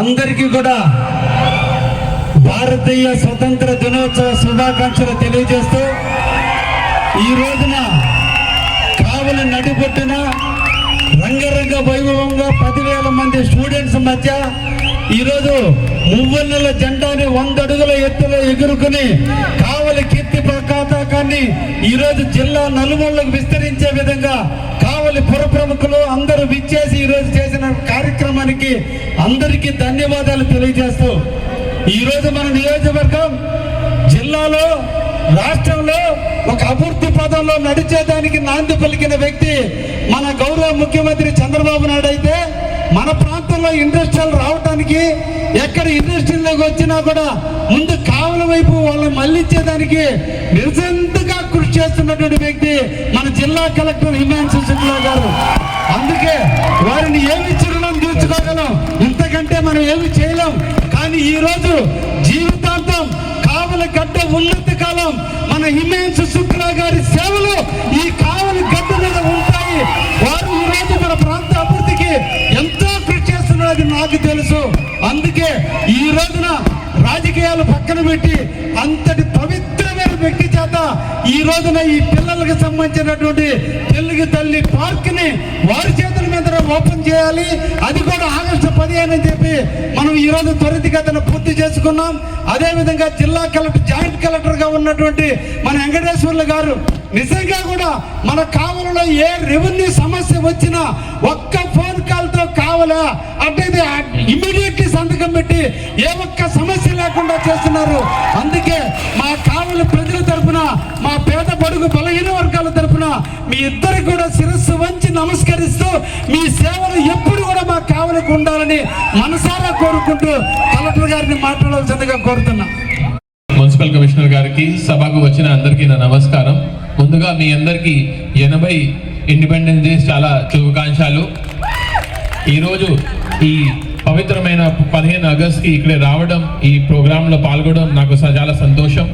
అందరికీ కూడా భారతీయ స్వతంత్ర దినోత్సవ శుభాకాంక్షలు తెలియజేస్తూ ఈ రోజున కావలి నడిబొట్టున రంగరంగ వైభవంగా 10,000 మంది స్టూడెంట్స్ మధ్య ఈరోజు మువ్వన్నెల జెండాని 100 అడుగుల ఎత్తులో ఎగురుకుని కావలి కీర్తి పతాకాన్ని ఈరోజు జిల్లా నలుమూలకు విస్తరించే విధంగా కావలి పుర ప్రముఖులు అందరూ విచ్చేసి ఈరోజు చేసిన కార్యక్రమానికి అందరికీ ధన్యవాదాలు తెలియజేస్తూ ఈరోజు మన నియోజకవర్గం జిల్లాలో రాష్ట్రంలో ఒక అభివృద్ధి పదంలో నడిచేదానికి నాంది పలికిన వ్యక్తి మన గౌరవ ముఖ్యమంత్రి చంద్రబాబు నాయుడు అయితే మన ప్రాంతంలో ఇండస్ట్రీలు రావడానికి ఎక్కడ ఇండస్ట్రీలోకి వచ్చినా కూడా ముందు కావలి వైపు వాళ్ళని మళ్లించేదానికి నిరసనగా కృషి చేస్తున్నటువంటి వ్యక్తి మన జిల్లా కలెక్టర్ హిమాంశు శుక్లా గారు. అందుకే వారిని ఏమి చిరునామా తీర్చుకోగలం, ఇంతకంటే మనం ఏమి చేయలేం. కానీ ఈ రోజు జీవితాంతం కావలి గడ్డ ఉన్నత కాలం మన హిమాంశు శుక్లా గారి సేవలు ఈ కావలి గడ్డ మీద ఉంటాయి. వారు ఈ రోజు మన ప్రాంత అభివృద్ధికి ఎంతో కృషి చేస్తున్నది నాకు తెలుసు. అందుకే ఈ రోజున రాజకీయాలు పక్కన పెట్టి అంతటి పవిత్రమైన వ్యక్తి చేత ఈ రోజున ఈ పిల్లలకు సంబంధించినటువంటి తెలుగు తల్లి పార్క్ ని వారి చేతుల మీద ఓపెన్ చేయాలి. అది కూడా ఆగస్టు 15 అని చెప్పి మనం ఈ రోజు త్వరితగతిన పూర్తి చేసుకున్నాం. అదేవిధంగా జిల్లా కలెక్టర్ జాయింట్ కలెక్టర్ గా ఉన్నటువంటి మన వెంకటేశ్వర్లు గారు నిజంగా కూడా మన కావలిలో ఏ రెవెన్యూ సమస్య వచ్చినా ఒక్క ఫోన్ కాల్ తో కావాలా అంటే ఇమీడియట్లీ సంతకం పెట్టి ఏ ఒక్క సమస్య లేకుండా చేస్తున్నారు. అందుకే మా కావలి ప్రజల తరఫున, మా పేద బడుగు బలహీన వర్గాల తరఫున మీ ఇద్దరికి కూడా శిరస్సు వంచి నమస్కరిస్తూ మీ సేవలు ఎప్పుడు కూడా మా కావలికి ఉండాలని మనసారా కోరుకుంటూ కలెక్టర్ గారిని మాట్లాడాల్సిందిగా కోరుతున్నా. మున్సిపల్ కమిషనర్ గారికి, సభకు వచ్చిన అందరికీ నా నమస్కారం. ముందుగా మీ అందరికీ 80 ఇండిపెండెన్స్ డేస్ చాలా శుభాకాంక్షలు. ఈరోజు ఈ పవిత్రమైన 15 ఆగస్టుకి ఇక్కడ రావడం, ఈ ప్రోగ్రాంలో పాల్గొనడం నాకు చాలా సంతోషం.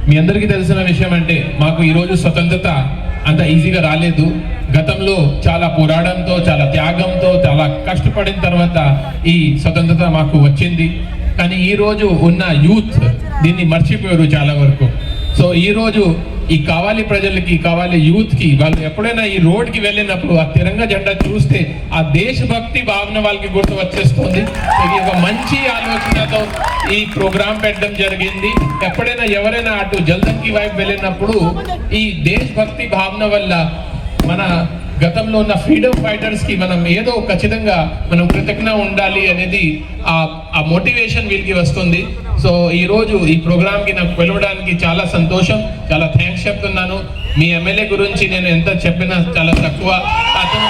మీ అందరికీ తెలిసిన విషయం అంటే మాకు ఈరోజు స్వతంత్రత అంత ఈజీగా రాలేదు. గతంలో చాలా పోరాటంతో, చాలా త్యాగంతో, చాలా కష్టపడిన తర్వాత ఈ స్వతంత్రత మాకు వచ్చింది. కానీ ఈరోజు ఉన్న యూత్ దీన్ని మర్చిపోయారు చాలా వరకు. సో ఈరోజు ఈ కావాలి ప్రజలకి, కావాలి యూత్కి, వాళ్ళు ఎప్పుడైనా ఈ రోడ్కి వెళ్ళినప్పుడు ఆ తిరంగ జెండా చూస్తే ఆ దేశభక్తి భావన వాళ్ళకి గుర్తు వచ్చేస్తుంది. ఇది ఒక మంచి ఆలోచనతో ఈ ప్రోగ్రాం పెట్టడం జరిగింది. ఎప్పుడైనా ఎవరైనా అటు జల్దంకి వైపు వెళ్ళినప్పుడు ఈ దేశభక్తి భావన వల్ల మన గతంలో ఉన్న ఫ్రీడమ్ ఫైటర్స్ కి మనం ఏదో ఖచ్చితంగా మనం కృతజ్ఞ ఉండాలి అనేది ఆ మోటివేషన్ వీళ్ళకి వస్తుంది. సో ఈ రోజు ఈ ప్రోగ్రామ్ కి నాకు పిలవడానికి చాలా సంతోషం, చాలా థ్యాంక్స్ చెప్తున్నాను. మీ ఎమ్మెల్యే గురించి నేను ఎంత చెప్పినా చాలా తక్కువ. అతను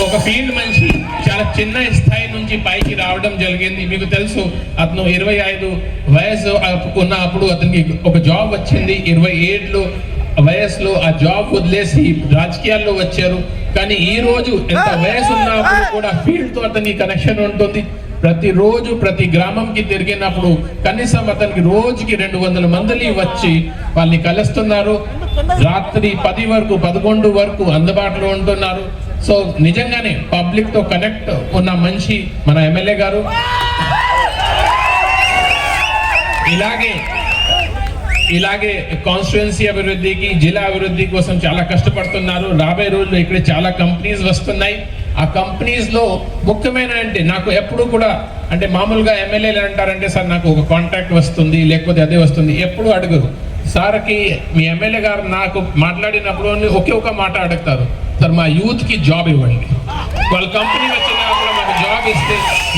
ఒక ఫీల్డ్ మనిషి చాలా చిన్న స్థాయి నుంచి పైకి రావడం జరిగింది. మీకు తెలుసు, అతను 25 వయసు ఉన్నప్పుడు అతనికి ఒక జాబ్ వచ్చింది. 27 వయసులో ఆ జాబ్ వదిలేసి రాజకీయాల్లో వచ్చారు. కానీ ఈ రోజు ఎంత వయసు ఉన్నప్పుడు కూడా ఫీల్డ్ తో అతనికి కనెక్షన్ ఉంటుంది. ప్రతిరోజు ప్రతి గ్రామంకి తిరిగినప్పుడు కనీసం అతనికి రోజుకి 200 మందిని వచ్చి వాళ్ళని కలుస్తున్నారు. రాత్రి 10 వరకు 11 వరకు అందుబాటులో ఉంటున్నారు. సో నిజంగానే పబ్లిక్ తో కనెక్ట్ ఉన్న మనిషి మన ఎమ్మెల్యే గారు. ఇలాగే కాన్స్టిట్యుయెన్సీ అభివృద్ధికి, జిల్లా అభివృద్ధి కోసం చాలా కష్టపడుతున్నారు. రాబోయే రోజుల్లో ఇక్కడ చాలా కంపెనీస్ వస్తున్నాయి. ఆ కంపెనీస్ లో ముఖ్యమైన అంటే నాకు ఎప్పుడు కూడా అంటే మామూలుగా ఎమ్మెల్యేలు అంటారంటే సార్ నాకు ఒక కాంట్రాక్ట్ వస్తుంది లేకపోతే అదే వస్తుంది, ఎప్పుడు అడుగురు. సార్కి మీ ఎమ్మెల్యే గారు నాకు మాట్లాడినప్పుడు ఒకే ఒక మాట అడుగుతారు, సార్ మా యూత్ కి జాబ్ ఇవ్వండి. వాళ్ళ కంపెనీ వచ్చినప్పుడు మాకు జాబ్ ఇస్తే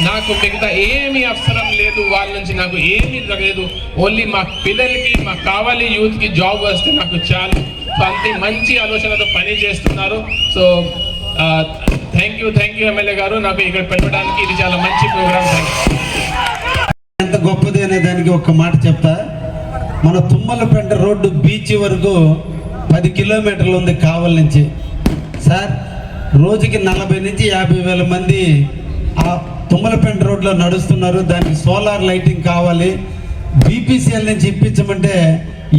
నాకు మిగతా ఏమీ అవసరం లేదు, వాళ్ళ నుంచి నాకు ఏమీ లేదు, ఓన్లీ మా పిల్లలకి, మా కావాలి యూత్ కి జాబ్ వస్తే నాకు చాలు. సో అంతే మంచి ఆలోచనతో పని చేస్తున్నారు. సో థ్యాంక్ యూ ఎమ్మెల్యే గారు, నాకు ఇక్కడ పెట్టడానికి. ఇది చాలా మంచి ప్రోగ్రామ్. ఎంత గొప్పది అనే దానికి ఒక మాట చెప్తా. మన తుమ్మలపేట రోడ్డు బీచ్ వరకు 10 కిలోమీటర్లు ఉంది కావలి నుంచి. సార్ రోజుకి 40 నుంచి 50 వేల మంది ఆ తుమ్మలపేంట రోడ్లో నడుస్తున్నారు. దానికి సోలార్ లైటింగ్ కావాలి, బీపీసీఎల్ నుంచి ఇప్పించమంటే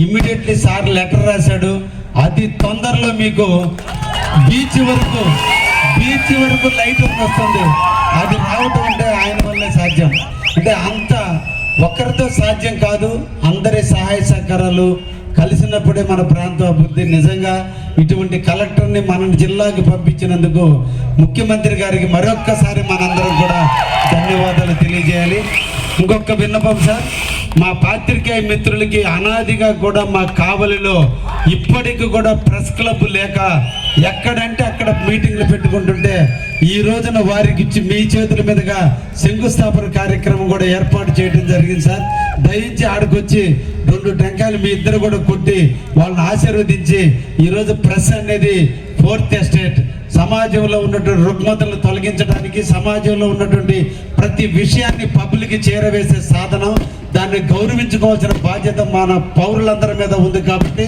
ఇమ్మీడియట్లీ సార్ లెటర్ రాశాడు. అతి తొందరలో మీకు బీచ్ వరకు లైట్ వస్తుంది. అది రావటం అంటే ఆయన వల్లే సాధ్యం. అంటే అంత ఒక్కరితో సాధ్యం కాదు, అందరి సహాయ సహకారాలు కలిసినప్పుడే మన ప్రాంత అభివృద్ధి. నిజంగా ఇటువంటి కలెక్టర్ని మన జిల్లాకి పంపించినందుకు ముఖ్యమంత్రి గారికి మరొక్కసారి మనందరం కూడా ధన్యవాదాలు తెలియజేయాలి. ఇంకొక విన్నపం సార్, మా పాత్రికేయ మిత్రులకి అనాదిగా కూడా మా కావలిలో ఇప్పటికి కూడా ప్రెస్ క్లబ్ లేక ఎక్కడంటే అక్కడ మీటింగ్లు పెట్టుకుంటుంటే ఈ రోజున వారికి ఇచ్చి మీ చేతుల మీదుగా శంకుస్థాపన కార్యక్రమం కూడా ఏర్పాటు చేయడం జరిగింది సార్. దయించి ఆడికొచ్చి 2 టెంకాయలు మీ ఇద్దరు కూడా కొట్టి వాళ్ళని ఆశీర్వదించి ఈరోజు ప్రెస్ అనేది 4th ఎస్టేట్ సమాజంలో ఉన్నటువంటి రుగ్మతలను తొలగించడానికి, సమాజంలో ఉన్నటువంటి ప్రతి విషయాన్ని పబ్లిక్ చేరవేసే సాధనం. దాన్ని గౌరవించుకోవాల్సిన బాధ్యత మన పౌరులందరి మీద ఉంది. కాబట్టి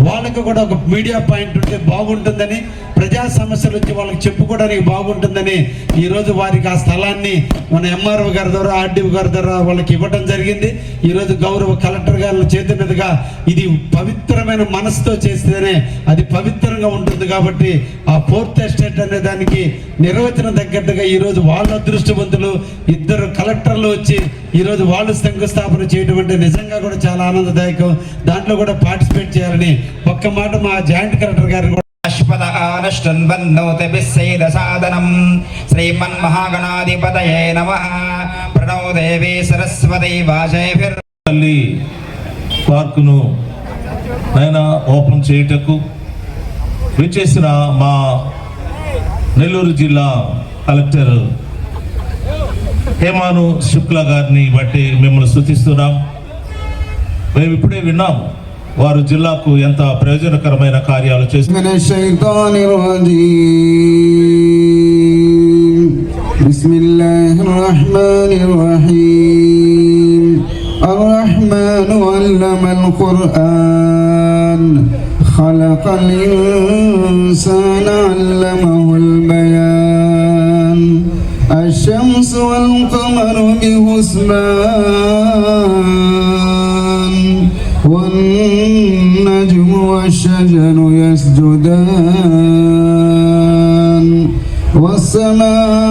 వాళ్ళకు కూడా ఒక మీడియా పాయింట్ ఉంటే బాగుంటుందని, ప్రజా సమస్యలు వచ్చి వాళ్ళకి చెప్పుకోవడానికి బాగుంటుందని ఈరోజు వారికి ఆ స్థలాన్ని మన ఎంఆర్ఓ గారి ద్వారా, ఆర్డీఓ గారి ద్వారా వాళ్ళకి ఇవ్వడం జరిగింది. ఈరోజు గౌరవ కలెక్టర్ గారి చేతి మీదుగా ఇది పవిత్రమైన మనసుతో చేస్తేనే అది పవిత్రంగా ఉంటుంది. కాబట్టి ఆ 4th ఎస్టేట్ అనే దానికి నిర్వచనం తగ్గట్టుగా ఈరోజు వాళ్ళ అదృష్టవంతులు 2 కలెక్టర్లు వచ్చి ఈరోజు వాళ్ళు శంకుస్థాపన చేయడం అంటే నిజంగా కూడా చాలా ఆనందదాయకం. దాంట్లో కూడా పార్టిసిపేట్ చేయాలని ఒక్క మాట మా జాయింట్ కలెక్టర్ గారిని కూడా సాధనం శ్రీమన్మహాగణాధిపతయే నమః. ప్రణవ దేవి సరస్వతి వాజేభిర్. తల్లి పార్కును నైనా ఓపెన్ చేయుటకు విచ్చేసిన మా నెల్లూరు జిల్లా కలెక్టర్ హేమాను శుక్లా గారిని బట్టి మిమ్మల్ని స్తుతిస్తున్నాం. మేము ఇప్పుడే విన్నాం వారు జిల్లాకు ఎంత ప్రయోజనకరమైన కార్యాలు చేస్తున్నారు. బిస్మిల్లాహిర్ రహ్మానిర్ రహీం. అర్-రహ్మాను అల్లమల్ ఖుర్ఆన్ ఖలఖల్ ఇన్సాన అల్లమహుల్ బయాన్. الشمس والقمر بحسبان والنجم والشجر يسجدان والسماء